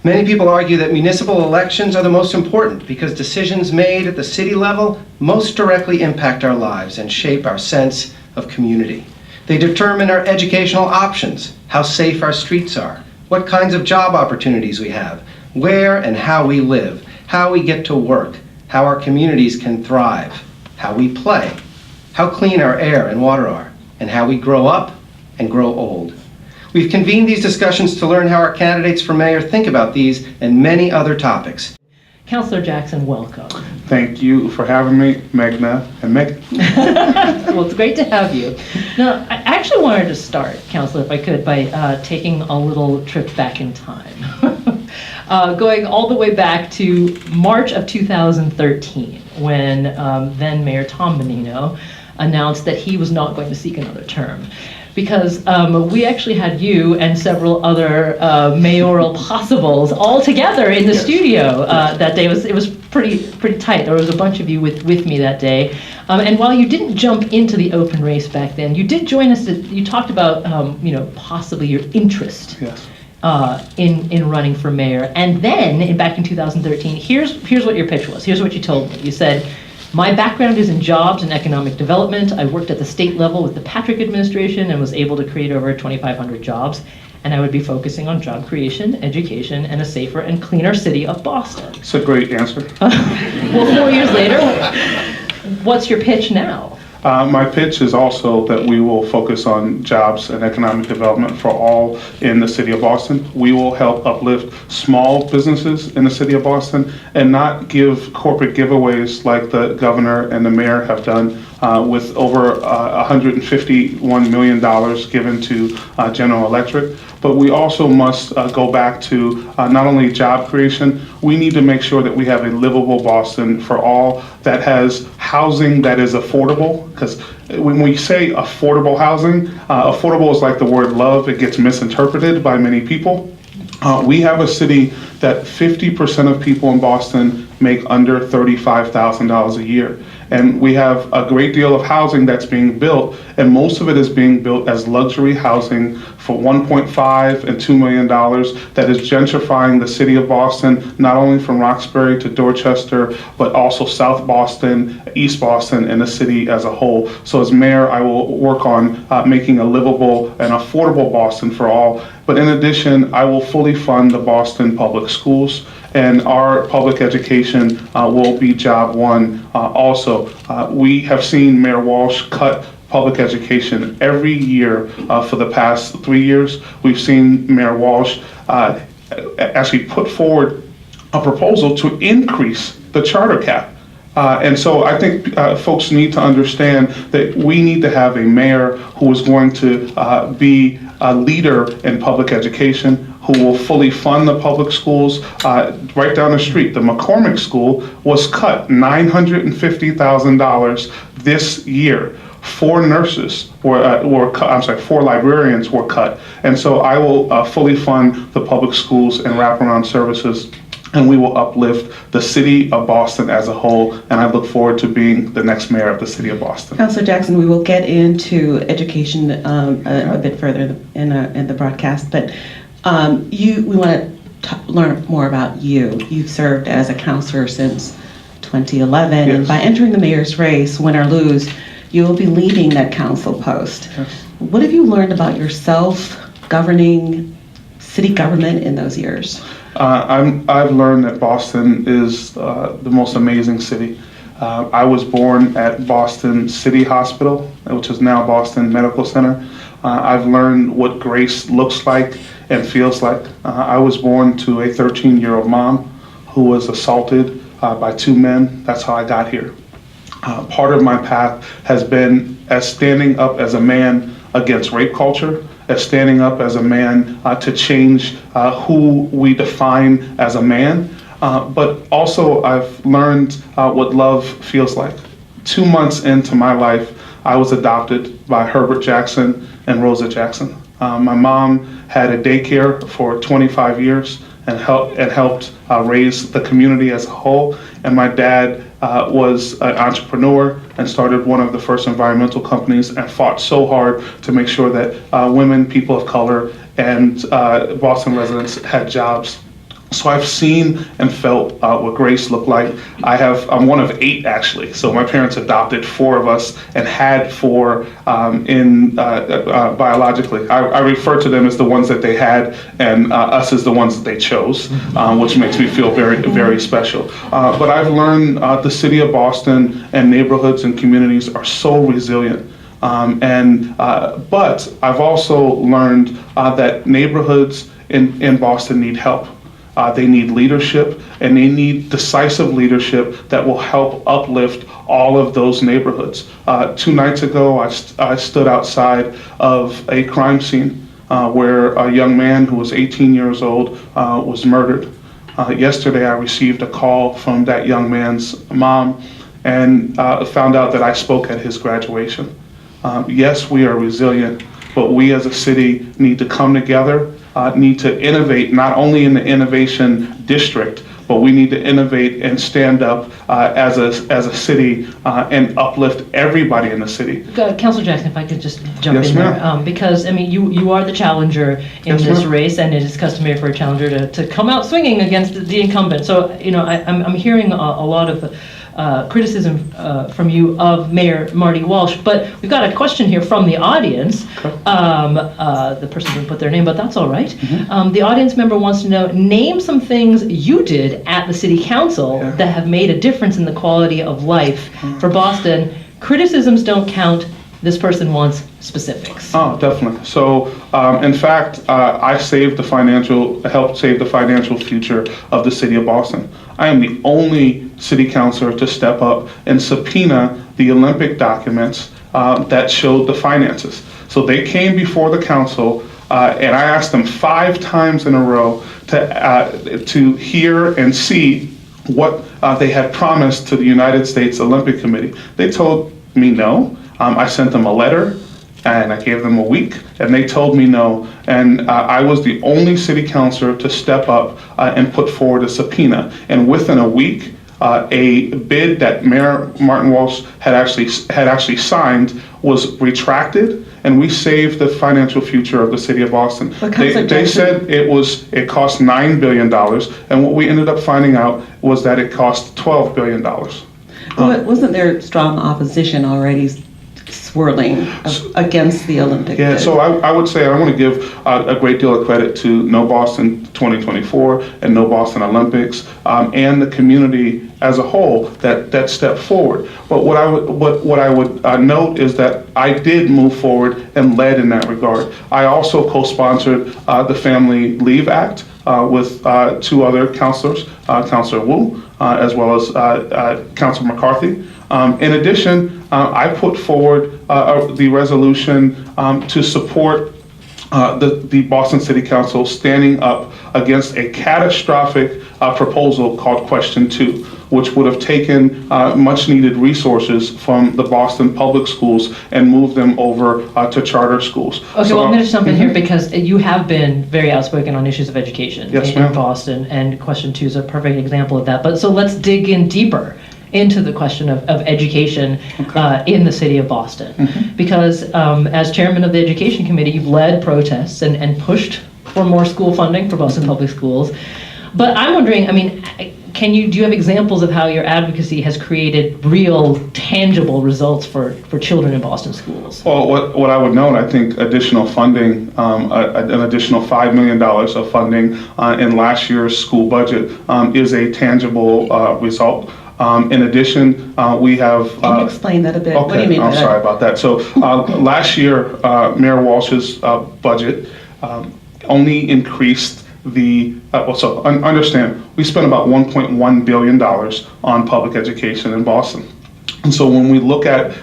Many people argue that municipal elections are the most important because decisions made at the city level most directly impact our lives and shape our sense of community. They determine our educational options, how safe our streets are, what kinds of job opportunities we have, where and how we live, how we get to work, how our communities can thrive, how we play, how clean our air and water are, and how we grow up and grow old. We've convened these discussions to learn how our candidates for mayor think about these and many other topics. Councilor Jackson, welcome. Thank you for having me, Meghna and Megan. Well, it's great to have you. Now, I actually wanted to start, Councilor, if I could, by taking a little trip back in time. Going all the way back to March of 2013, when then Mayor Tom Menino announced that he was not going to seek another term. Because we actually had you and several other mayoral possibles all together in the studio that day. It was pretty tight. There was a bunch of you with me that day. And while you didn't jump into the open race back then, you did join us. You talked about possibly your interest in running for mayor. And then back in 2013, here's what your pitch was. Here's what you told me. You said, "My background is in jobs and economic development. I worked at the state level with the Patrick administration and was able to create over 2,500 jobs. And I would be focusing on job creation, education, and a safer and cleaner city of Boston." It's a great answer. Well, 4 years later, what's your pitch now? My pitch is also that we will focus on jobs and economic development for all in the city of Boston. We will help uplift small businesses in the city of Boston and not give corporate giveaways like the governor and the mayor have done with over $151 million given to General Electric. But we also must go back to not only job creation, we need to make sure that we have a livable Boston for all that has housing that is affordable. Because when we say affordable housing, affordable is like the word love, it gets misinterpreted by many people. We have a city that 50% of people in Boston make under $35,000 a year. And we have a great deal of housing that's being built, and most of it is being built as luxury housing for $1.5 and $2 million that is gentrifying the city of Boston, not only from Roxbury to Dorchester, but also South Boston, East Boston, and the city as a whole. So as mayor, I will work on making a livable and affordable Boston for all. But in addition, I will fully fund the Boston public schools, and our public education will be job one also. We have seen Mayor Walsh cut public education every year for the past 3 years. We've seen Mayor Walsh actually put forward a proposal to increase the charter cap. And so I think folks need to understand that we need to have a mayor who is going to be a leader in public education, who will fully fund the public schools. Right down the street, the McCormack school was cut $950,000 this year. 4 nurses were cut, I'm sorry, 4 librarians were cut. And so I will fully fund the public schools and wraparound services, and we will uplift the city of Boston as a whole, and I look forward to being the next mayor of the city of Boston. Councilor Jackson, we will get into education a bit further in the broadcast, but we want to learn more about you. You've served as a councilor since 2011, yes. And by entering the mayor's race, win or lose, you will be leading that council post. Yes. What have you learned about yourself governing city government in those years? I've learned that Boston is the most amazing city. I was born at Boston City Hospital, which is now Boston Medical Center. I've learned what grace looks like and feels like. I was born to a 13-year-old mom who was assaulted by 2 men. That's how I got here. Part of my path has been as standing up as a man against rape culture, as standing up as a man to change who we define as a man. But also I've learned what love feels like. 2 months into my life, I was adopted by Herbert Jackson and Rosa Jackson. My mom had a daycare for 25 years and helped raise the community as a whole. And my dad was an entrepreneur and started one of the first environmental companies and fought so hard to make sure that women, people of color, and Boston residents had jobs. So I've seen and felt what grace looked like. I'm one of 8 actually. So my parents adopted 4 of us and had 4 biologically. I refer to them as the ones that they had and us as the ones that they chose, which makes me feel very, very special. But I've learned the city of Boston and neighborhoods and communities are so resilient. But I've also learned that neighborhoods in Boston need help. They need leadership, and they need decisive leadership that will help uplift all of those neighborhoods. 2 nights ago, I stood outside of a crime scene where a young man who was 18 years old was murdered. Yesterday, I received a call from that young man's mom and found out that I spoke at his graduation. Yes, we are resilient, but we as a city need to come together, need to innovate, not only in the innovation district, but we need to innovate and stand up as a city and uplift everybody in the city. Councilor Jackson, if I could just jump Yes, in ma'am. there, because I mean, you are the challenger in Yes, this ma'am. race, and it is customary for a challenger to come out swinging against the incumbent. So, you know, I'm hearing a lot of criticism from you of Mayor Marty Walsh, but we've got a question here from the audience. Okay. The person didn't put their name, but that's all right. Mm-hmm. The audience member wants to know, name some things you did at the city council Yeah. that have made a difference in the quality of life for Boston. Criticisms don't count. This person wants specifics. Oh, definitely. So, in fact, I helped save the financial future of the city of Boston. I am the only city councilor to step up and subpoena the Olympic documents that showed the finances. So they came before the council, and I asked them 5 times in a row to hear and see what they had promised to the United States Olympic Committee. They told me no. I sent them a letter, and I gave them a week, and they told me no. And I was the only city councilor to step up and put forward a subpoena. And within a week, a bid that Mayor Martin Walsh had actually signed was retracted, and we saved the financial future of the city of Boston. They said it cost $9 billion, and what we ended up finding out was that it cost $12 billion. Wasn't there strong opposition already swirling against the Olympic Yeah, bid? so I would say I want to give a great deal of credit to No Boston 2024 and No Boston Olympics and the community as a whole that stepped forward. But what I would note is that I did move forward and led in that regard. I also co-sponsored the Family Leave Act with 2 other councilors, Councilor Wu, as well as Councilor McCarthy. In addition, I put forward the resolution to support the Boston City Council standing up against a catastrophic proposal called Question 2, which would have taken much needed resources from the Boston public schools and moved them over to charter schools. Okay, well, I'm going to jump in here because you have been very outspoken on issues of education Yes, in ma'am. Boston, and Question 2 is a perfect example of that. But so let's dig in deeper into the question of education in the city of Boston. Because as chairman of the Education Committee, you've led protests and pushed for more school funding for Boston Public Schools. But I'm wondering, I mean, do you have examples of how your advocacy has created real, tangible results for children in Boston schools? Well, what I would note, I think additional funding, an additional $5 million of funding in last year's school budget is a tangible result. In addition, we have... Can you explain that a bit? Okay, What do you mean by I'm that? sorry about that. So last year, Mayor Walsh's budget only increased understand, we spent about $1.1 billion on public education in Boston. And so when we look at,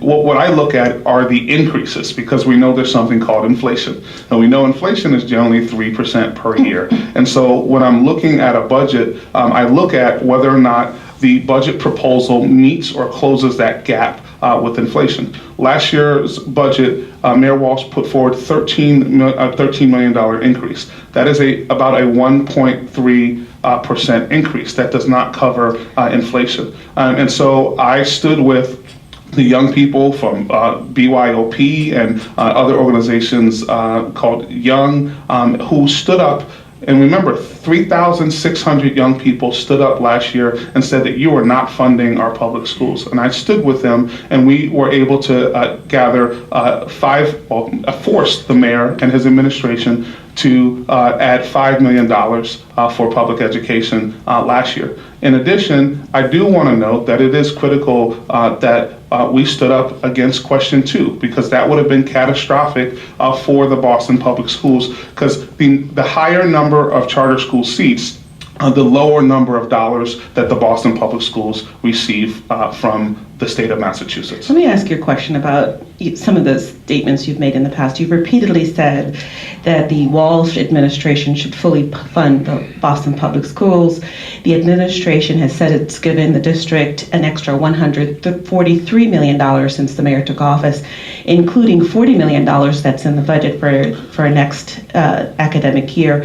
what I look at are the increases, because we know there's something called inflation. And we know inflation is generally 3% per year. And so when I'm looking at a budget, I look at whether or not the budget proposal meets or closes that gap with inflation. Last year's budget, Mayor Walsh put forward $13 million increase. That is about a 1.3% increase. That does not cover inflation. And so I stood with the young people from BYOP and other organizations called Young, who stood up And remember, 3,600 young people stood up last year and said that you are not funding our public schools. And I stood with them, and we were able to force the mayor and his administration to add $5 million for public education last year. In addition, I do want to note that it is critical that we stood up against question 2, because that would have been catastrophic for the Boston Public Schools, because the higher number of charter school seats, the lower number of dollars that the Boston Public Schools receive from the state of Massachusetts. Let me ask you a question about some of the statements you've made in the past. You've repeatedly said that the Walsh administration should fully fund the Boston Public Schools. The administration has said it's given the district an extra $143 million since the mayor took office, including $40 million that's in the budget for next academic year.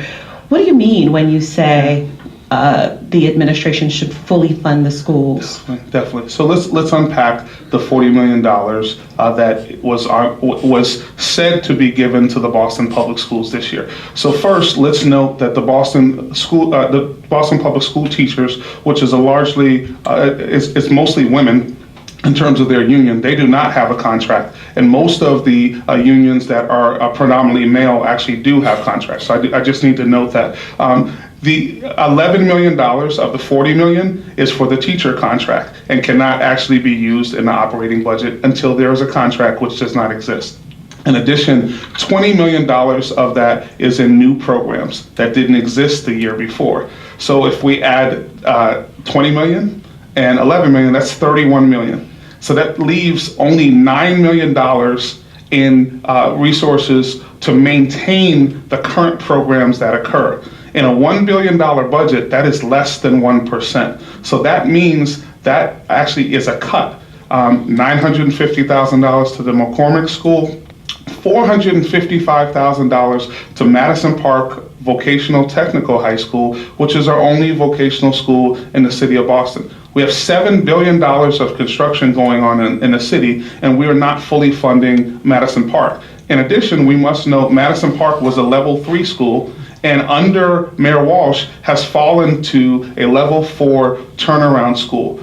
What do you mean when you say the administration should fully fund the schools? Definitely. So let's unpack the $40 million that was said to be given to the Boston Public Schools this year. So first, let's note that the Boston Public School teachers, which is it's mostly women. In terms of their union, they do not have a contract, and most of the unions that are predominantly male actually do have contracts. So I just need to note that. The $11 million of the $40 million is for the teacher contract and cannot actually be used in the operating budget until there is a contract, which does not exist. In addition, $20 million of that is in new programs that didn't exist the year before. So if we add 20 million and 11 million, that's 31 million. So that leaves only $9 million in resources to maintain the current programs that occur. In a $1 billion budget, that is less than 1%. So that means that actually is a cut. $950,000 to the McCormack School, $455,000 to Madison Park Vocational Technical High School, which is our only vocational school in the city of Boston. We have $7 billion of construction going on in the city, and we are not fully funding Madison Park. In addition, we must note Madison Park was a level 3 school, and under Mayor Walsh has fallen to a level 4 turnaround school.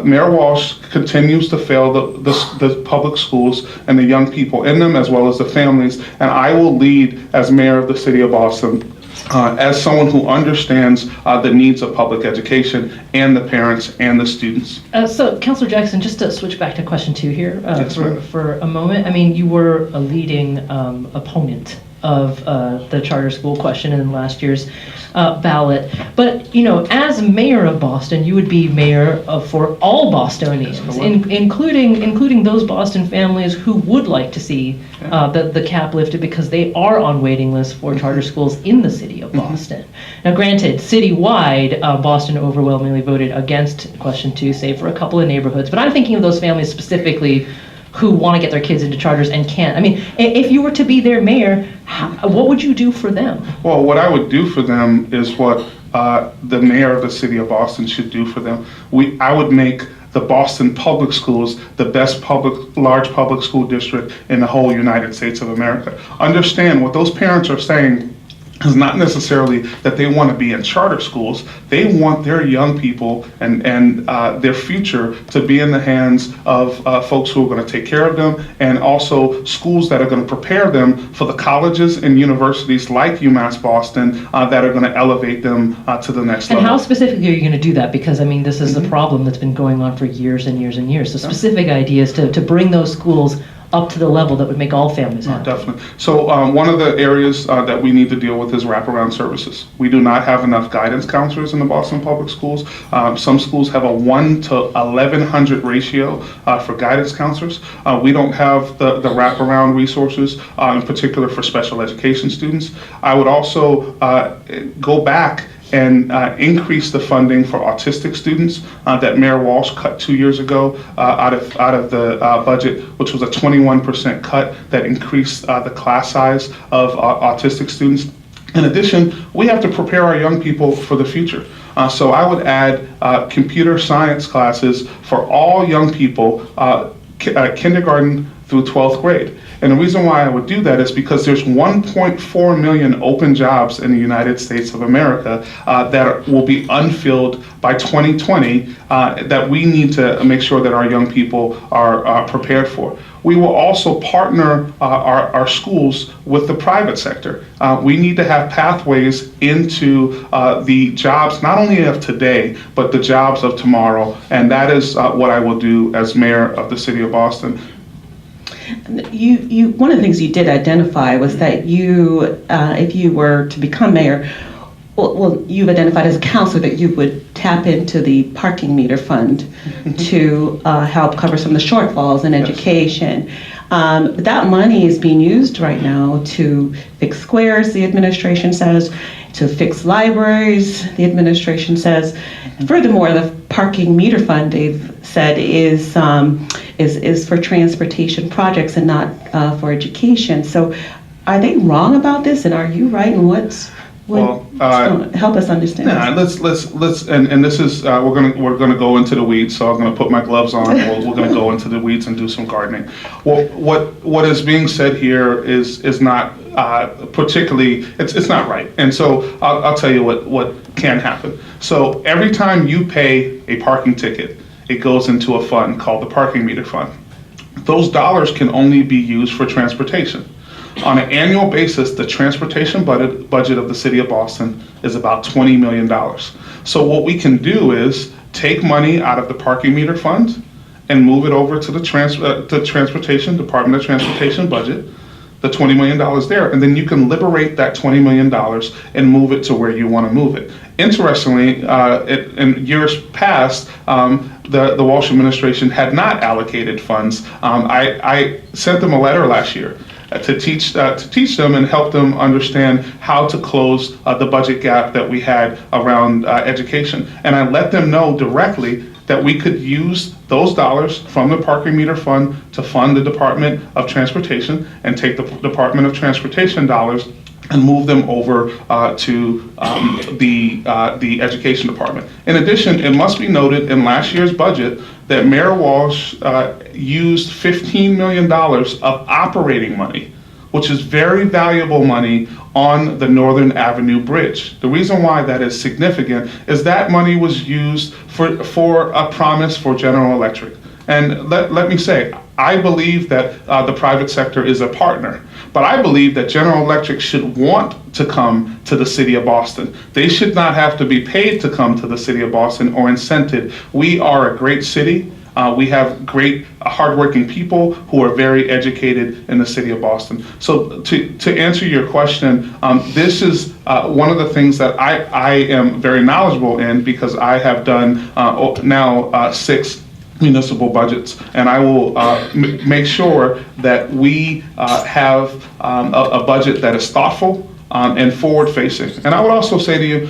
Mayor Walsh continues to fail the public schools and the young people in them, as well as the families, and I will lead as mayor of the city of Boston as someone who understands the needs of public education and the parents and the students. So, Councilor Jackson, just to switch back to question 2 here Yes, for a moment. I mean, you were a leading opponent of the charter school question in last year's ballot. But, you know, as mayor of Boston, you would be mayor for all Bostonians, including those Boston families who would like to see the cap lifted because they are on waiting lists for charter schools in the city of Boston. Now, granted, citywide, Boston overwhelmingly voted against question 2, save for a couple of neighborhoods. But I'm thinking of those families specifically who want to get their kids into charters and can't. I mean, if you were to be their mayor, what would you do for them? Well, what I would do for them is what the mayor of the city of Boston should do for them. I would make the Boston Public Schools the best large public school district in the whole United States of America. Understand what those parents are saying is not necessarily that they want to be in charter schools. They want their young people and their future to be in the hands of folks who are going to take care of them, and also schools that are going to prepare them for the colleges and universities like Umass Boston that are going to elevate them to the next level. And how specifically are you going to do that? Because, I mean, this is a problem that's been going on for years and years and years. So specific ideas to bring those schools up to the level that would make all families happy. Definitely. So one of the areas that we need to deal with is wraparound services. We do not have enough guidance counselors in the Boston Public Schools. Some schools have a 1 to 1,100 ratio for guidance counselors. We don't have the wraparound resources, in particular for special education students. I would also go back and increase the funding for autistic students that Mayor Walsh cut 2 years ago out of the budget, which was a 21% cut that increased the class size of autistic students. In addition, we have to prepare our young people for the future. So I would add computer science classes for all young people, kindergarten through 12th grade. And the reason why I would do that is because there's 1.4 million open jobs in the United States of America that will be unfilled by 2020 that we need to make sure that our young people are prepared for. We will also partner our schools with the private sector. We need to have pathways into the jobs, not only of today, but the jobs of tomorrow. And that is what I will do as mayor of the city of Boston. You one of the things you did identify was that you, if you were to become mayor, well, you've identified as a councilor that you would tap into the parking meter fund to help cover some of the shortfalls in education. But that money is being used right now to fix squares, the administration says, to fix libraries, the administration says. Furthermore, the parking meter fund, they've said, is for transportation projects and not for education. So are they wrong about this, and are you right? And help us understand. Yeah, let's and this is we're gonna go into the weeds. So I'm gonna put my gloves on. We're gonna go into the weeds and do some gardening. Well, what is being said here is not particularly. It's not right. And so I'll tell you what can happen. So every time you pay a parking ticket, it goes into a fund called the parking meter fund. Those dollars can only be used for transportation. On an annual basis, the transportation budget of the city of Boston is about $20 million. So what we can do is take money out of the parking meter fund and move it over to the transportation, Department of Transportation budget, the $20 million there, and then you can liberate that $20 million and move it to where you want to move it. Interestingly, in years past, the Walsh administration had not allocated funds. I sent them a letter last year to teach them and help them understand how to close the budget gap that we had around education. And I let them know directly that we could use those dollars from the parking meter fund to fund the Department of Transportation and take the Department of Transportation dollars and move them over to the Education Department. In addition, it must be noted in last year's budget that Mayor Walsh used $15 million of operating money, which is very valuable money, on the Northern Avenue Bridge. The reason why that is significant is that money was used for a promise for General Electric. And let me say, I believe that the private sector is a partner, but I believe that General Electric should want to come to the city of Boston. They should not have to be paid to come to the city of Boston or incented. We are a great city. We have great, hardworking people who are very educated in the city of Boston. So to answer your question, this is one of the things that I am very knowledgeable in, because I have done now 6 municipal budgets, and I will make sure that we have a budget that is thoughtful and forward-facing. And I would also say to you,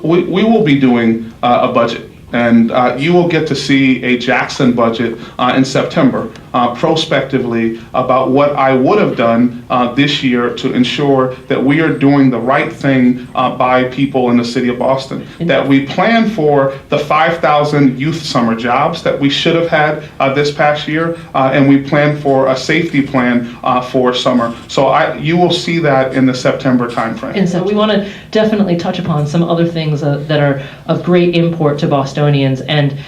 we will be doing a budget. And you will get to see a Jackson budget in September, prospectively, about what I would have done this year to ensure that we are doing the right thing by people in the city of Boston. That we plan for the 5,000 youth summer jobs that we should have had this past year, and we plan for a safety plan for summer. So you will see that in the September timeframe. And so we want to definitely touch upon some other things that are of great import to Bostonians, and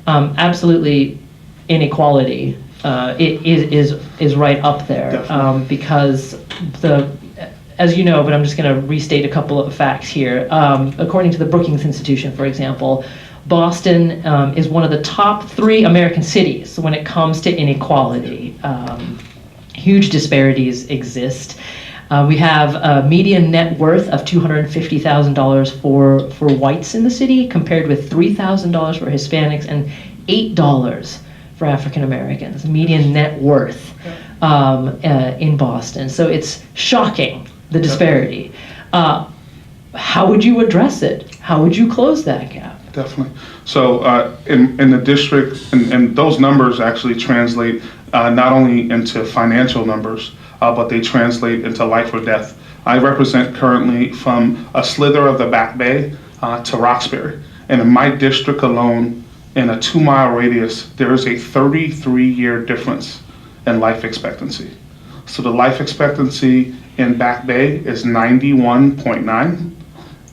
absolutely inequality is right up there, because as you know, but I'm just going to restate a couple of facts here. According to the Brookings Institution, for example, Boston is one of the top 3 American cities when it comes to inequality. Huge disparities exist. We have a median net worth of $250,000 for whites in the city, compared with $3,000 for Hispanics and $8 for African Americans. Median net worth in Boston. So it's shocking, the disparity. How would you address it? How would you close that gap? Definitely. So in the district, and those numbers actually translate not only into financial numbers, but they translate into life or death. I represent currently from a slither of the Back Bay to Roxbury. And in my district alone, in a 2-mile radius, there is a 33-year difference and life expectancy. So the life expectancy in Back Bay is 91.9,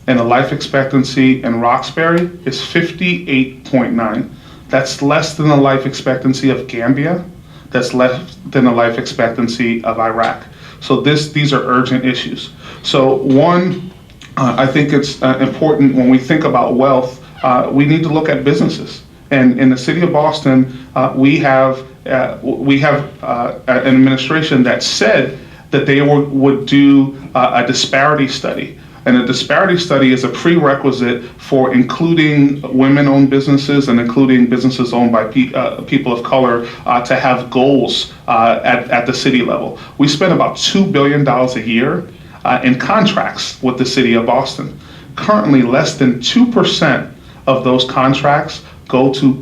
and the life expectancy in Roxbury is 58.9. That's less than the life expectancy of Gambia. That's less than the life expectancy of Iraq. So these are urgent issues. So one, I think it's important when we think about wealth, we need to look at businesses. And in the city of Boston, we have an administration that said that they would do a disparity study. And a disparity study is a prerequisite for including women-owned businesses and including businesses owned by people of color to have goals at the city level. We spend about $2 billion a year in contracts with the city of Boston. Currently, less than 2% of those contracts go to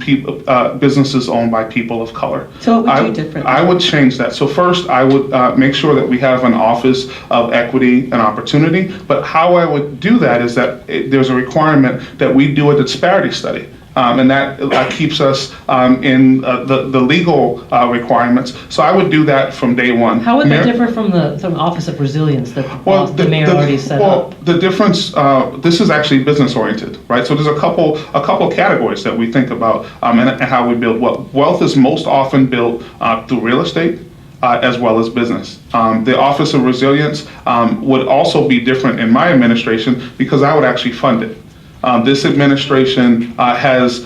businesses owned by people of color. So what would you do differently? I would change that. So first, I would make sure that we have an office of equity and opportunity. But how I would do that is that there's a requirement that we do a disparity study. And that keeps us in the legal requirements. So I would do that from day one. How would that differ from the Office of Resilience that the mayor already set up? Well, the difference, this is actually business oriented, right? So there's a couple categories that we think about and how we build wealth. Wealth is most often built through real estate. As well as business. The Office of Resilience would also be different in my administration because I would actually fund it. This administration has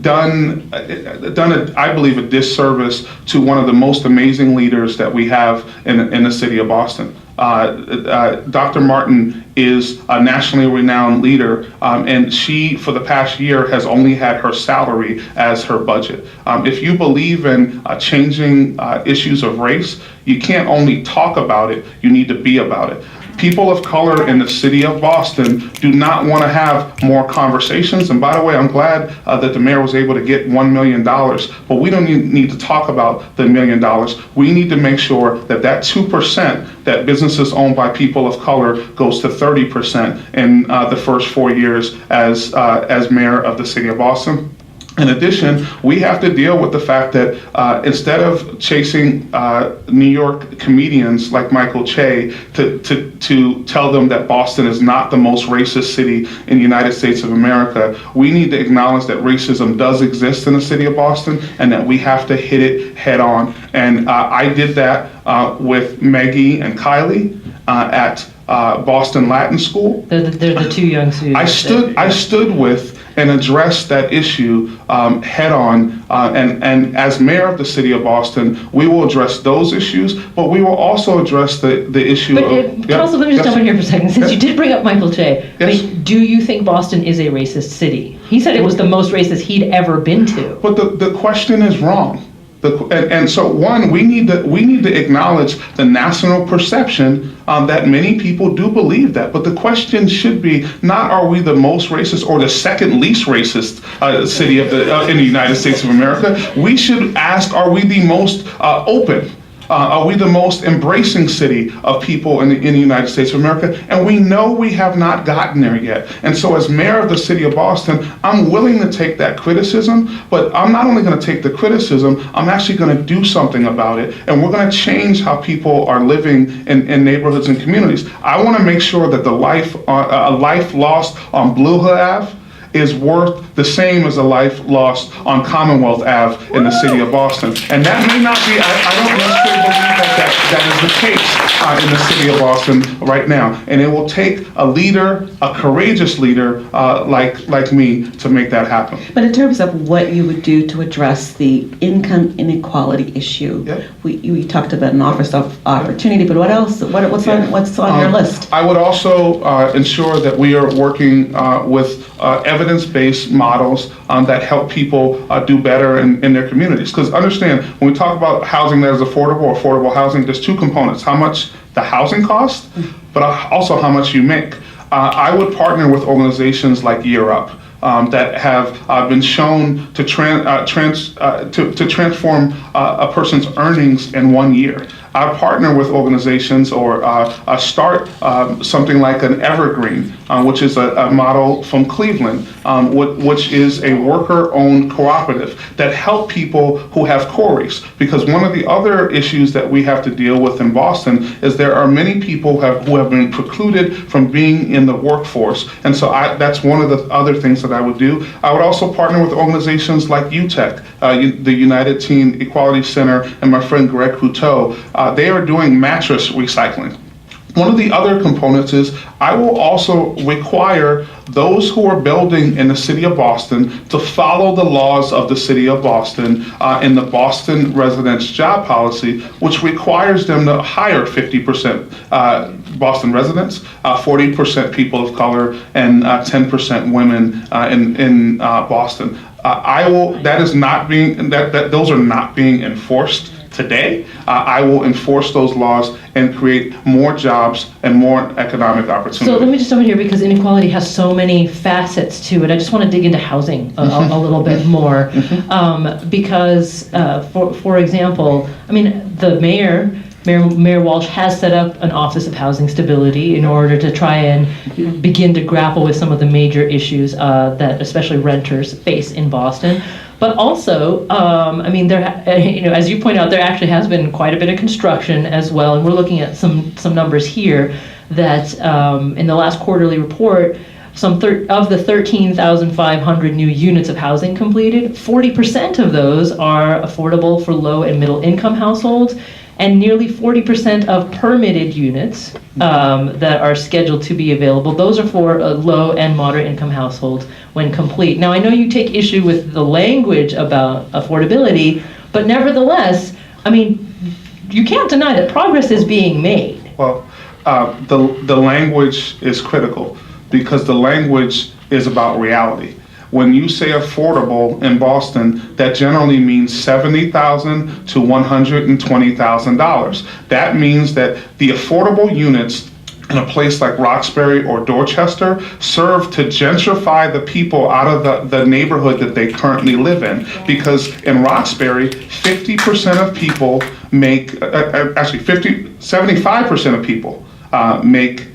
done, I believe, a disservice to one of the most amazing leaders that we have in the city of Boston. Dr. Martin is a nationally renowned leader, and she, for the past year, has only had her salary as her budget. If you believe in changing issues of race, you can't only talk about it, you need to be about it. People of color in the city of Boston do not want to have more conversations. And by the way, I'm glad that the mayor was able to get $1 million, but we don't need to talk about the $1 million. We need to make sure that that 2% that businesses owned by people of color goes to 30% in the first 4 years as mayor of the city of Boston. In addition, we have to deal with the fact that instead of chasing New York comedians like Michael Che to tell them that Boston is not the most racist city in the United States of America, we need to acknowledge that racism does exist in the city of Boston and that we have to hit it head on. And I did that with Maggie and Kylie at Boston Latin School. They're the two young students. I stood with and addressed that issue head on. And as mayor of the city of Boston, we will address those issues, but we will also address the issue of... Councilor, let me just jump in here for a second. Since you did bring up Michael Che, Yes. do you think Boston is a racist city? He said it was the most racist he'd ever been to. But the question is wrong. And so one, we need to acknowledge the national perception that many people do believe that. But the question should be not are we the most racist or the second least racist city in the United States of America. We should ask, are we the most open? Are we the most embracing city of people in the United States of America? And we know we have not gotten there yet. And so as mayor of the city of Boston, I'm willing to take that criticism, but I'm not only going to take the criticism, I'm actually going to do something about it. And we're going to change how people are living in neighborhoods and communities. I want to make sure that a life lost on Blue Hill Ave is worth the same as a life lost on Commonwealth Ave in the city of Boston. And that may not be, I don't necessarily believe that is the case in the city of Boston right now. And it will take a leader, a courageous leader like me to make that happen. But in terms of what you would do to address the income inequality issue, we talked about an office of opportunity, but what else? What's on your list? I would also ensure that we are working with evidence-based models that help people do better in their communities. Because understand, when we talk about housing that is affordable housing, there's two components: how much the housing costs, but also how much you make. I would partner with organizations like Year Up that have been shown to transform a person's earnings in 1 year. I partner with organizations or start something like an Evergreen, which is a model from Cleveland, which is a worker-owned cooperative that help people who have quarries. Because one of the other issues that we have to deal with in Boston is there are many people who have been precluded from being in the workforce. And so that's one of the other things that I would do. I would also partner with organizations like UTEC, the United Teen Equality Center, and my friend Greg Couteau. They are doing mattress recycling. One of the other components is I will also require those who are building in the city of Boston to follow the laws of the city of Boston in the Boston residence job policy, which requires them to hire 50% Boston residents, 40% people of color, and 10% women in Boston. Those are not being enforced today. I will enforce those laws and create more jobs and more economic opportunity. So let me just jump in here, because inequality has so many facets to it. I just want to dig into housing a little bit more. Because, for example, I mean, the Mayor Walsh has set up an Office of Housing Stability in order to try and begin to grapple with some of the major issues that especially renters face in Boston. But also, I mean, as you point out, there actually has been quite a bit of construction as well. And we're looking at some numbers here that in the last quarterly report, of the 13,500 new units of housing completed, 40% of those are affordable for low and middle income households. And nearly 40% of permitted units that are scheduled to be available, those are for low and moderate income households when complete. Now, I know you take issue with the language about affordability, but nevertheless, I mean, you can't deny that progress is being made. Well, the language is critical because the language is about reality. When you say affordable in Boston, that generally means $70,000 to $120,000. That means that the affordable units in a place like Roxbury or Dorchester serve to gentrify the people out of the neighborhood that they currently live in. Because in Roxbury, 50% of people make, 75% of people make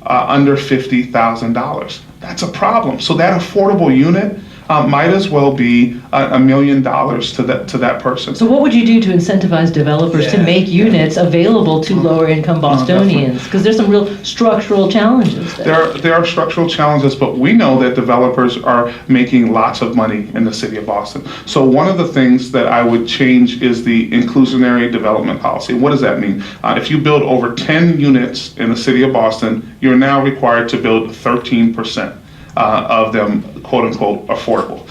under $50,000. That's a problem. So that affordable unit might as well be $1 million to that person. So what would you do to incentivize developers to make units available to lower income Bostonians? Because there's some real structural challenges there. There are structural challenges, but we know that developers are making lots of money in the city of Boston. So one of the things that I would change is the inclusionary development policy. What does that mean? If you build over 10 units in the city of Boston, you're now required to build 13% of them, quote unquote, affordable.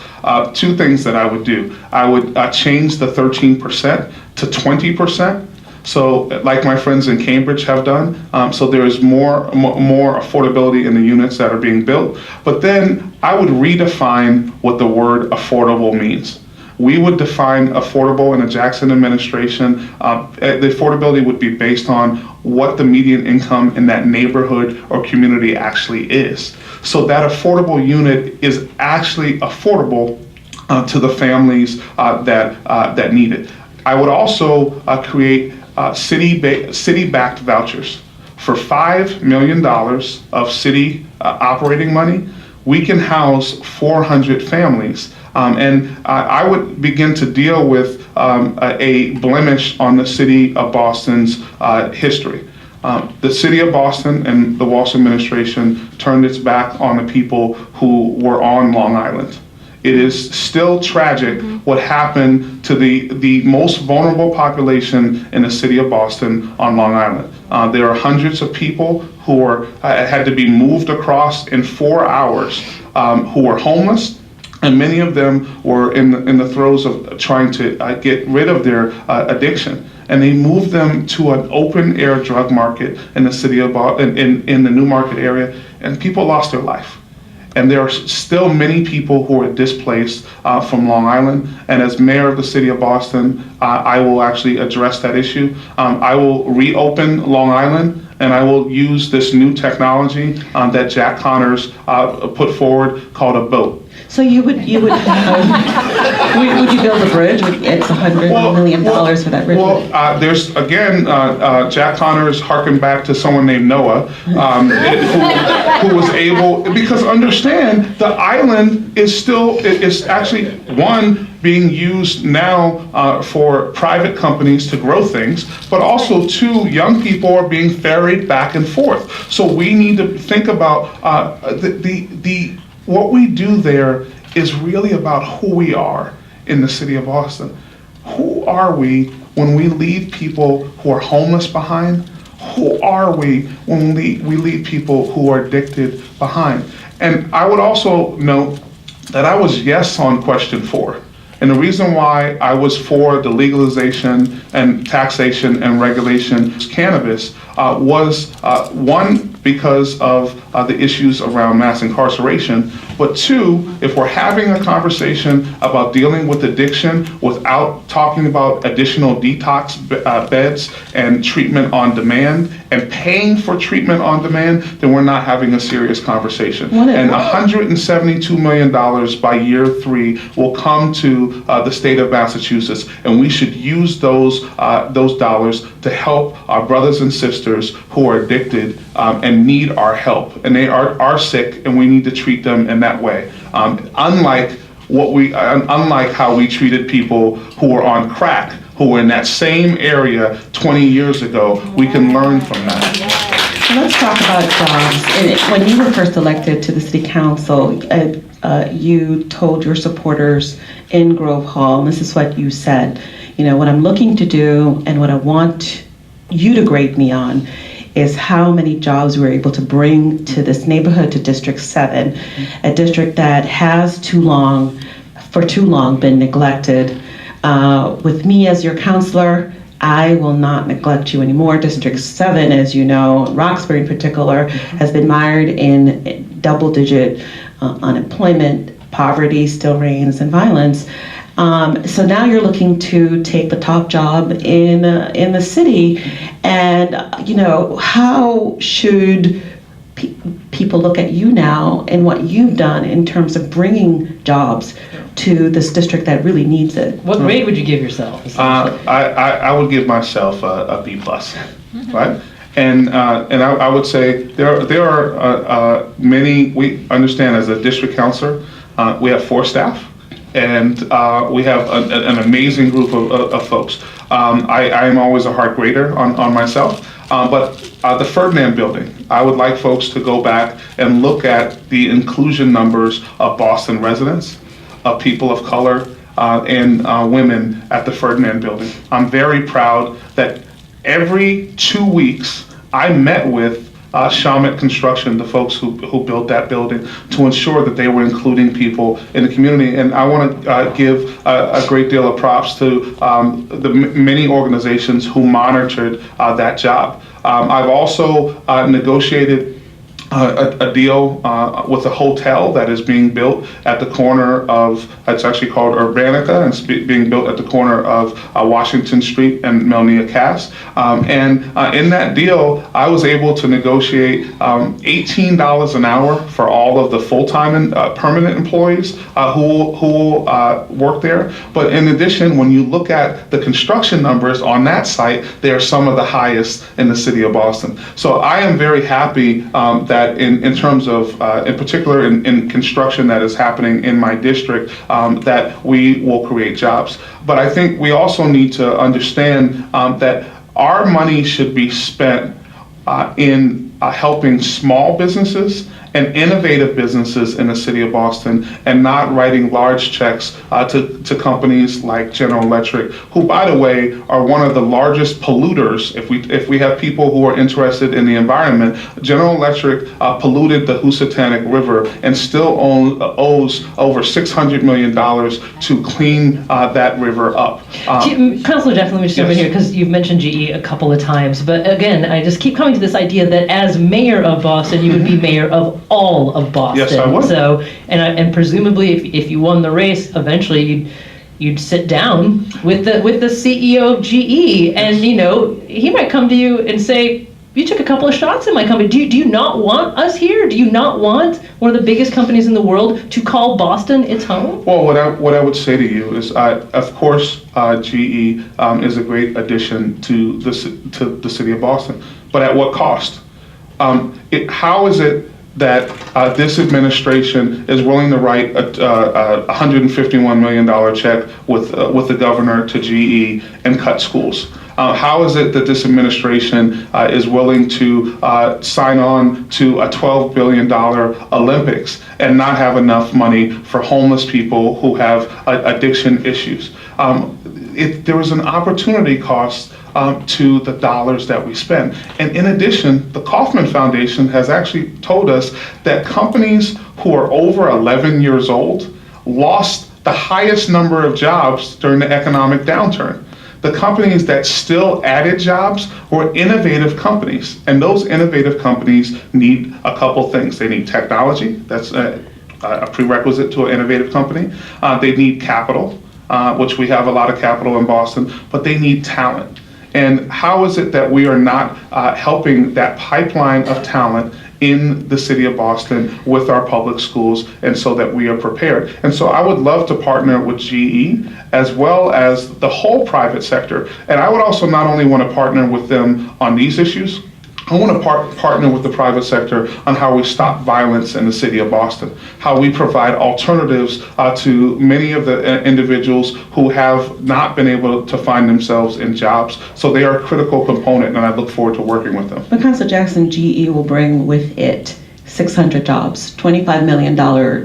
Two things that I would do. I would change the 13% to 20%. So like my friends in Cambridge have done. So there is more affordability in the units that are being built. But then I would redefine what the word affordable means. We would define affordable in the Jackson administration. The affordability would be based on what the median income in that neighborhood or community actually is. So that affordable unit is actually affordable to the families that need it. I would also create city-backed vouchers. For $5 million of city operating money, we can house 400 families. And I would begin to deal with a blemish on the city of Boston's history. The city of Boston and the Walsh administration turned its back on the people who were on Long Island. It is still tragic what happened to the most vulnerable population in the city of Boston on Long Island. There are hundreds of people who had to be moved across in 4 hours who were homeless. And many of them were in the throes of trying to get rid of their addiction. And they moved them to an open air drug market in the city of in the Newmarket area, and people lost their life. And there are still many people who are displaced from Long Island. And as mayor of the city of Boston, I will actually address that issue. I will reopen Long Island and I will use this new technology that Jack Connors put forward called a boat. So would you build a bridge? It's $100 million for that bridge. Well, there's, again, Jack Connors harkened back to someone named Noah, who was able, because understand, the island is still, it's actually, one, being used now for private companies to grow things, but also two, young people are being ferried back and forth. So we need to think about what we do there is really about who we are in the city of Boston. Who are we when we leave people who are homeless behind? Who are we when we leave people who are addicted behind? And I would also note that I was yes on question 4. And the reason why I was for the legalization and taxation and regulation of cannabis was one, because of the issues around mass incarceration, but two, if we're having a conversation about dealing with addiction without talking about additional detox beds and treatment on demand and paying for treatment on demand, then we're not having a serious conversation. And $172 million by year 3 will come to the state of Massachusetts, and we should use those dollars to help our brothers and sisters who are addicted and need our help. And they are sick, and we need to treat them in that way. Unlike how we treated people who were on crack, who were in that same area 20 years ago, we can learn from that. Let's talk about jobs. When you were first elected to the city council, you told your supporters in Grove Hall, and this is what you said, what I'm looking to do and what I want you to grade me on is how many jobs we're able to bring to this neighborhood, to District 7, a district that has for too long been neglected. With me as your counselor, I will not neglect you anymore. District 7, as you know, Roxbury in particular, has been mired in double-digit unemployment, poverty still reigns, and violence. So now you're looking to take the top job in the city, and how should people look at you now and what you've done in terms of bringing jobs to this district that really needs it? What grade would you give yourself? I would give myself a B+, right? And I would say there are many. We understand as a district counselor, we have 4 staff. And we have an amazing group of folks. I am always a hard grader on myself, but the Ferdinand building, I would like folks to go back and look at the inclusion numbers of Boston residents, of people of color, and women at the Ferdinand building. I'm very proud that every 2 weeks I met with Shamit Construction, the folks who built that building, to ensure that they were including people in the community. And I want to give a great deal of props to the many organizations who monitored that job. I've also negotiated a deal with a hotel that is being built at the corner of, it's actually called Urbanica, and it's being built at the corner of Washington Street and Melnia Cass. And in that deal, I was able to negotiate $18 an hour for all of the full-time and permanent employees who work there. But in addition, when you look at the construction numbers on that site, they are some of the highest in the city of Boston. So I am very happy that in terms of, in particular in construction that is happening in my district, that we will create jobs. But I think we also need to understand that our money should be spent in helping small businesses and innovative businesses in the city of Boston, and not writing large checks to companies like General Electric, who, by the way, are one of the largest polluters. If we have people who are interested in the environment, General Electric polluted the Housatonic River and still owes over $600 million to clean that river up. Councilor Jeff, let me just jump in here, because you've mentioned GE a couple of times. But again, I just keep coming to this idea that as mayor of Boston, you would be mayor of all of Boston. Yes, I would. So, and presumably, if you won the race, eventually you'd sit down with the CEO of GE, and he might come to you and say, you took a couple of shots at my company. Do you not want us here? Do you not want one of the biggest companies in the world to call Boston its home? Well, what I would say to you is, of course, GE is a great addition to the city of Boston, but at what cost? How is it that this administration is willing to write a $151 million check with the governor to GE and cut schools? How is it that this administration is willing to sign on to a $12 billion Olympics and not have enough money for homeless people who have addiction issues? There is an opportunity cost to the dollars that we spend. And in addition, the Kauffman Foundation has actually told us that companies who are over 11 years old lost the highest number of jobs during the economic downturn. The companies that still added jobs were innovative companies, and those innovative companies need a couple things. They need technology, that's a prerequisite to an innovative company. They need capital, which we have a lot of capital in Boston, but they need talent. And how is it that we are not helping that pipeline of talent in the city of Boston with our public schools, and so that we are prepared? And so I would love to partner with GE as well as the whole private sector. And I would also not only want to partner with them on these issues, I want to partner with the private sector on how we stop violence in the city of Boston, how we provide alternatives to many of the individuals who have not been able to find themselves in jobs. So they are a critical component, and I look forward to working with them. But Councilor Jackson, GE will bring with it 600 jobs, $25 million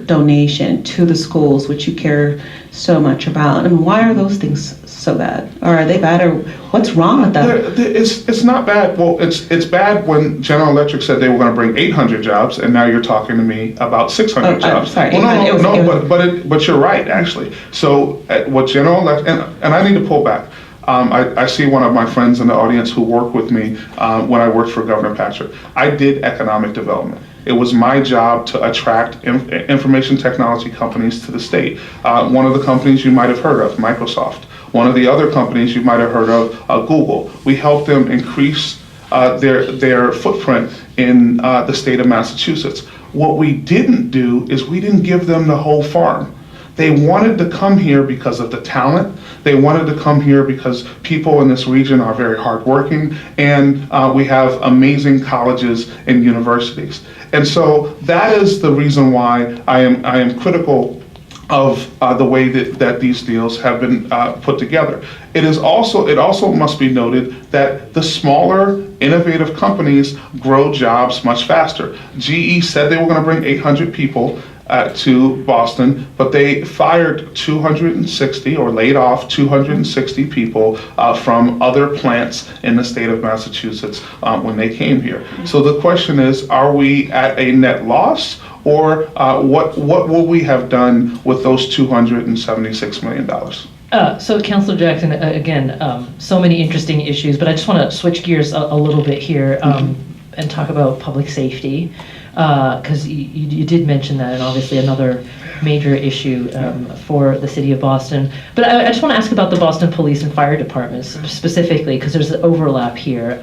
donation to the schools, which you care so much about. And why are those things so bad? Or are they bad, or what's wrong with that? It's not bad. Well, it's bad when General Electric said they were going to bring 800 jobs, and now you're talking to me about 600 jobs. I'm sorry. Well, but you're right, actually. So what General Electric, and I need to pull back. I see one of my friends in the audience who worked with me when I worked for Governor Patrick. I did economic development. It was my job to attract information technology companies to the state. One of the companies you might have heard of, Microsoft. One of the other companies you might have heard of, Google. We helped them increase their footprint in the state of Massachusetts. What we didn't do is we didn't give them the whole farm. They wanted to come here because of the talent. They wanted to come here because people in this region are very hardworking, and we have amazing colleges and universities. And so that is the reason why I am critical of the way that these deals have been put together. It also must be noted that the smaller, innovative companies grow jobs much faster. GE said they were going to bring 800 people to Boston, but they fired 260 or laid off 260 people from other plants in the state of Massachusetts when they came here. So the question is, are we at a net loss, or what will we have done with those $276 million? So Councilor Jackson, again, so many interesting issues, but I just want to switch gears a little bit here and talk about public safety, because you did mention that, and obviously another major issue for the city of Boston. But I just want to ask about the Boston Police and Fire Departments specifically, because there's an overlap here.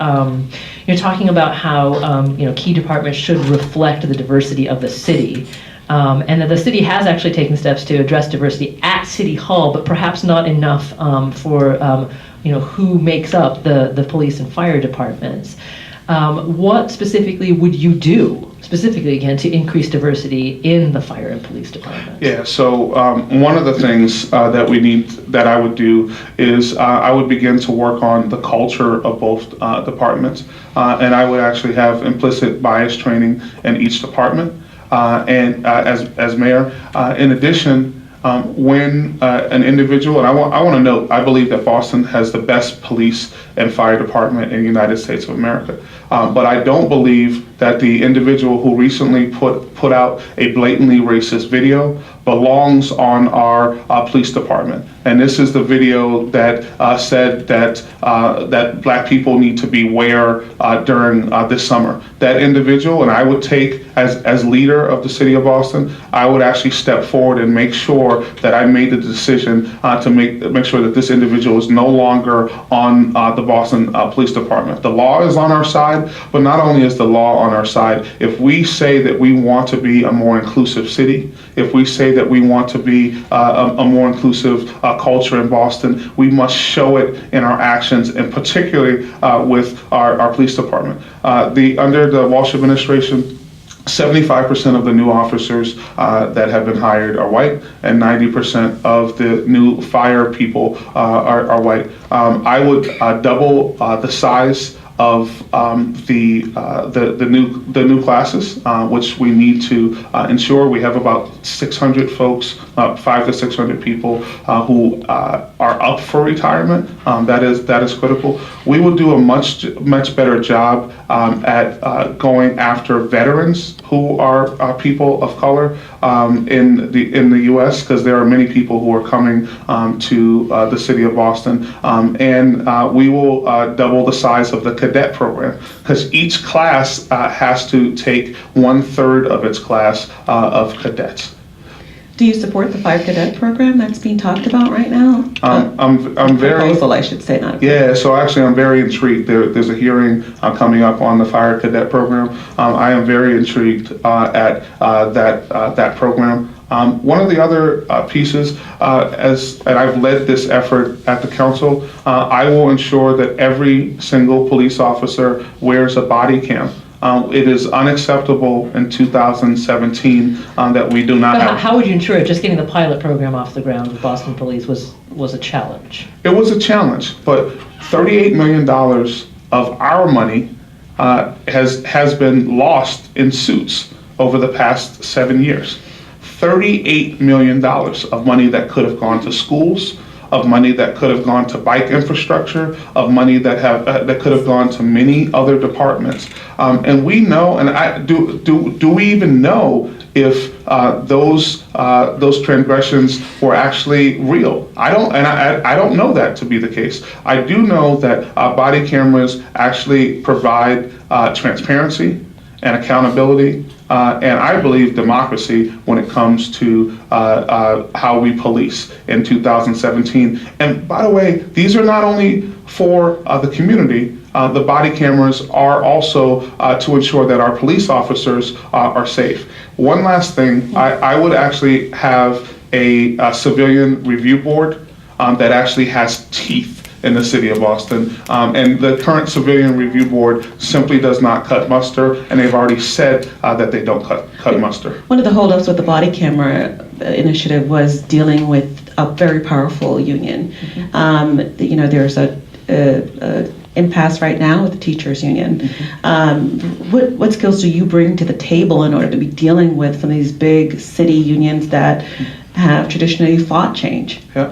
You're talking about how key departments should reflect the diversity of the city. And that the city has actually taken steps to address diversity at City Hall, but perhaps not enough for who makes up the police and fire departments. What specifically would you do, specifically again, to increase diversity in the fire and police departments? Yeah, so one of the things that I would do is I would begin to work on the culture of both departments, and I would actually have implicit bias training in each department. And as mayor, in addition, when an individual, and I want to note, I believe that Boston has the best police and fire department in the United States of America. But I don't believe that the individual who recently put out a blatantly racist video belongs on our police department. And this is the video that said that that black people need to beware during this summer. That individual, and I would take, as leader of the city of Boston, I would actually step forward and make sure that I made the decision to make sure that this individual is no longer on the Boston Police Department. The law is on our side, but not only is the law on our side, if we say that we want to be a more inclusive city, if we say that we want to be a more inclusive culture in Boston, we must show it in our actions, and particularly with our police department. Under the Walsh administration, 75% of the new officers that have been hired are white, and 90% of the new fire people are white. I would double the size of the new classes, which we need to ensure. We have about 600 folks, 500 to 600 people who are up for retirement. That is critical. We will do a much better job at going after veterans who are people of color in the U.S., because there are many people who are coming to the city of Boston, and we will double the size of the cadet program, because each class has to take 1/3 of its class of cadets. Do you support the Fire Cadet program that's being talked about right now? I'm very proposal, I should say, not. Yeah, so actually I'm very intrigued. There's a hearing coming up on the Fire Cadet program. I am very intrigued at that program. One of the other pieces, and I've led this effort at the council, I will ensure that every single police officer wears a body cam. It is unacceptable in 2017 that we do not But have. how would you ensure it? Just getting the pilot program off the ground with Boston Police was a challenge. It was a challenge, but $38 million of our money has been lost in suits over the past 7 years. $38 million of money that could have gone to schools, of money that could have gone to bike infrastructure, of money that could have gone to many other departments. And we know, and do we even know if those transgressions were actually real? I don't know that to be the case. I do know that body cameras actually provide transparency and accountability, and I believe democracy when it comes to how we police in 2017. And by the way, these are not only for the community. The body cameras are also to ensure that our police officers are safe. One last thing, I would actually have a civilian review board that actually has teeth in the city of Boston, and the current civilian review board simply does not cut muster, and they've already said that they don't cut muster. One of the holdups with the body camera initiative was dealing with a very powerful union. Mm-hmm. There's a impasse right now with the teachers union. Mm-hmm. What skills do you bring to the table in order to be dealing with some of these big city unions that have traditionally fought change? Yeah,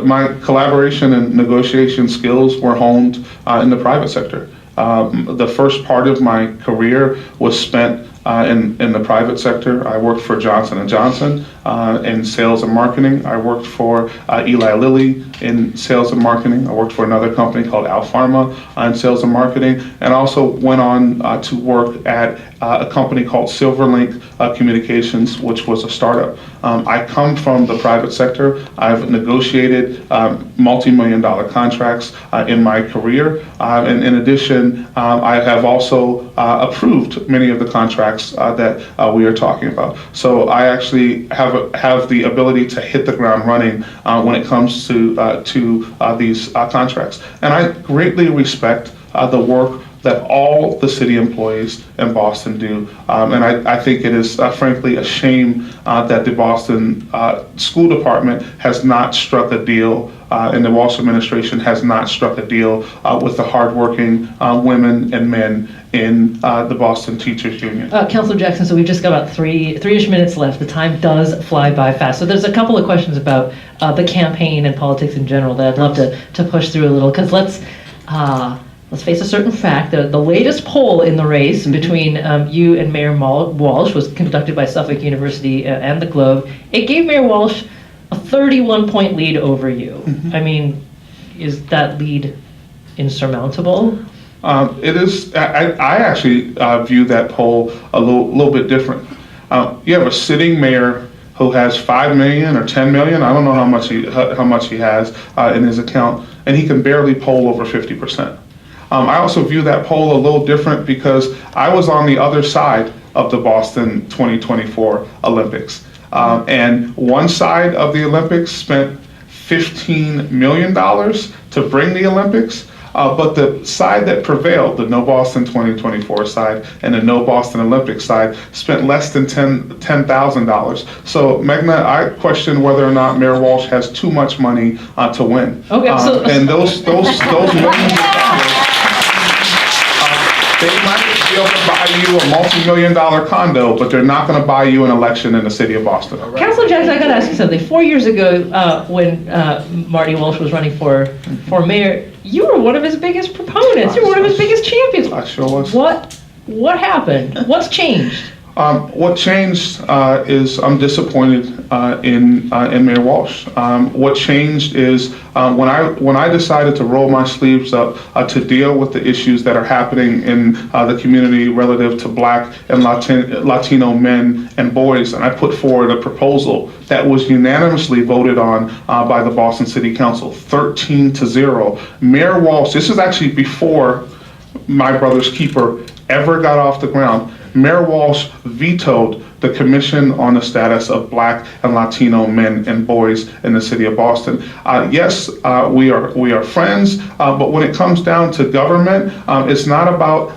my collaboration and negotiation skills were honed in the private sector. The first part of my career was spent in the private sector. I worked for Johnson & Johnson in sales and marketing. I worked for Eli Lilly in sales and marketing. I worked for another company called Al Pharma in sales and marketing, and also went on to work at a company called Silverlink Communications, which was a startup. I come from the private sector. I've negotiated multi-million-dollar contracts in my career, and in addition, I have also approved many of the contracts that we are talking about. So I actually have the ability to hit the ground running when it comes to these contracts, and I greatly respect the work that all the city employees in Boston do. And I think it is frankly a shame that the Boston School Department has not struck a deal, and the Walsh administration has not struck a deal with the hardworking women and men in the Boston Teachers Union. Councilor Jackson, so we've just got about three-ish minutes left. The time does fly by fast. So there's a couple of questions about the campaign and politics in general that I'd love to push through a little, because let's let's face a certain fact, the latest poll in the race between you and Mayor Walsh was conducted by Suffolk University and the Globe. It gave Mayor Walsh a 31-point lead over you. I mean, is that lead insurmountable? It is. I actually view that poll a little bit different. You have a sitting mayor who has 5 million or 10 million. I don't know how much he has in his account, and he can barely poll over 50%. I also view that poll a little different because I was on the other side of the Boston 2024 Olympics. And one side of the Olympics spent $15 million to bring the Olympics, but the side that prevailed, the No Boston 2024 side and the No Boston Olympics side, spent less than $10,000. So, Meghna, I question whether or not Mayor Walsh has too much money to win. Okay, and those millions of dollars, they might be able to buy you a multi-million-dollar condo, but they're not going to buy you an election in the city of Boston. Councilor Jackson, I got to ask you something. 4 years ago, when Marty Walsh was running for mayor, you were one of his biggest proponents. You were one of his biggest champions. I sure was. What happened? What's changed? What changed is I'm disappointed in Mayor Walsh. What changed is when I decided to roll my sleeves up to deal with the issues that are happening in the community relative to Black and Latino men and boys, and I put forward a proposal that was unanimously voted on by the Boston City Council, 13-0. Mayor Walsh, this is actually before My Brother's Keeper ever got off the ground. Mayor Walsh vetoed the Commission on the Status of Black and Latino Men and Boys in the city of Boston. Yes, we are friends, but when it comes down to government, it's not about.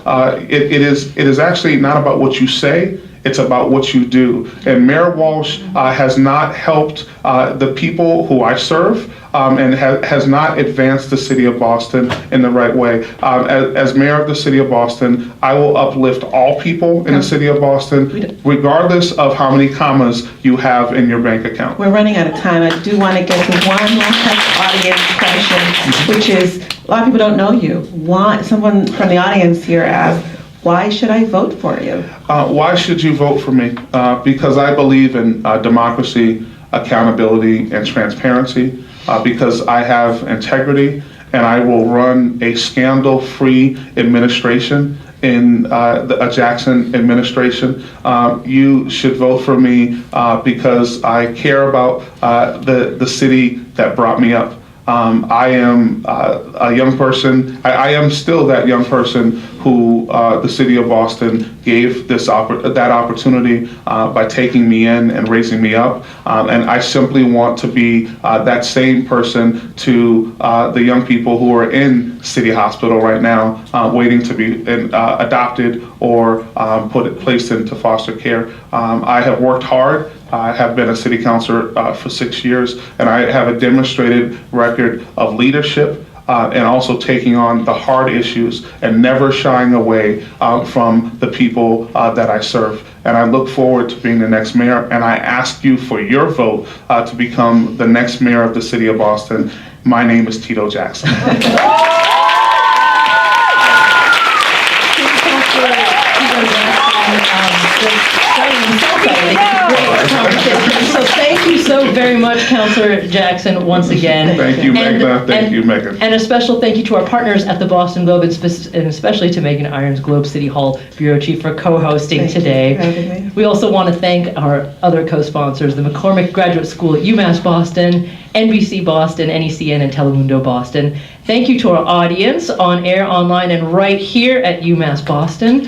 It is actually not about what you say. It's about what you do. And Mayor Walsh has not helped the people who I serve. And has not advanced the city of Boston in the right way. As mayor of the city of Boston, I will uplift all people in the city of Boston, regardless of how many commas you have in your bank account. We're running out of time. I do want to get to one last audience question, which is, a lot of people don't know you. Why? Someone from the audience here asked, why should I vote for you? Why should you vote for me? Because I believe in democracy, accountability, and transparency. Because I have integrity and I will run a scandal-free administration in a Jackson administration. You should vote for me because I care about the city that brought me up. I am a young person. I am still that young person who the city of Boston gave that opportunity by taking me in and raising me up. And I simply want to be that same person to the young people who are in City Hospital right now, waiting to be adopted or placed into foster care. I have worked hard. I have been a city councilor for 6 years, and I have a demonstrated record of leadership and also taking on the hard issues and never shying away from the people that I serve. And I look forward to being the next mayor, and I ask you for your vote to become the next mayor of the city of Boston. My name is Tito Jackson. So thank you so very much, Councilor Jackson, once again. Thank you, Meghna. Thank you, Megan. And a special thank you to our partners at the Boston Globe, and especially to Meghan Irons, Globe City Hall Bureau Chief, for co-hosting today. We also want to thank our other co-sponsors, the McCormack Graduate School at Umass Boston, NBC Boston, NECN, and Telemundo Boston. Thank you to our audience on air, online, and right here at UMass Boston.